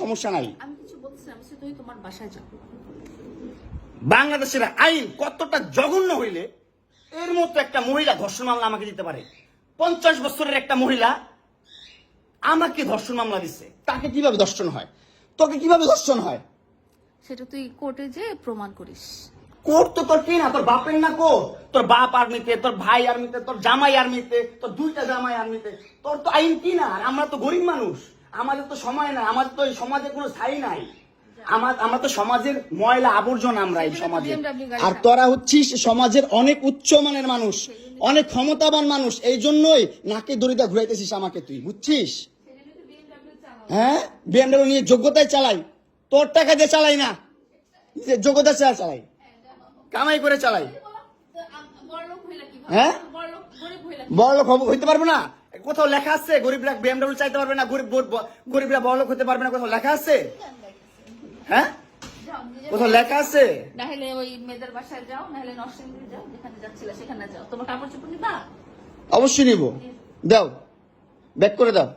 সমস্যা নাই। আমি কিছু বলছিলাম, তুই তোমার বাসায় যাও। বাংলাদেশের আইন কতটা জঘন্য হইলে এর মতো একটা মহিলা ধর্ষণ মামলা আমাকে দিতে পারে? 50 বছরের একটা মহিলা আমাকে ধর্ষণ মামলা দিচ্ছে। তাকে কিভাবে ধর্ষণ হয়? তোকে কিভাবে ধর্ষণ হয়? সেটা তুই কোর্টে যে প্রমাণ করিস। কোর্ট তো তোর কি না, তোর বাপের না কোর্ট? তোর বাপ আর্মিতে, তোর ভাই আর্মিতে, তোর জামাই আর্মিতে, তোর দুইটা জামাই আর্মিতে। তোর তো আইন কি না? আর আমরা তো গরিব মানুষ, আমাদের তো সময় নাই, আমাদের তো এই সমাজে কোনো ছাই নাই। আমরা তো সমাজের ময়লা আবর্জনা, আমরা এই সমাজে। আর তোরা হচ্ছিস সমাজের অনেক উচ্চ মানের মানুষ, অনেক ক্ষমতাবান মানুষ, এই জন্যই নাকে দড়িটা ঘুরাইতেছিস আমাকে, তুই বুঝছিস? হ্যাঁ, বিএমডব্লিউ নিয়ে যোগ্যতায় চালাই, তোর টাকা দিয়ে চালাই না, যে যোগ্যতা চালাই, কামাই করে চালাই। হ্যাঁ, বড়লোক হইতে পারবো না? কোথাও লেখা আছে গরিবরা বিএমডব্লিউ চাইতে পারবে না, গরিবরা বড়লোক হতে পারবে না? কোথাও লেখা আছে? হ্যাঁ, কোথাও লেখা আছে? নাহলে ওই মেয়েদের বাসায় যাও, নাহলে নরসিংদী যাও, যেখানে যাচ্ছিলে সেখানে যাও। তোমার কাপড় চোপড় নিবা? অবশ্যই নিব। দাও, ব্যাক করে দাও।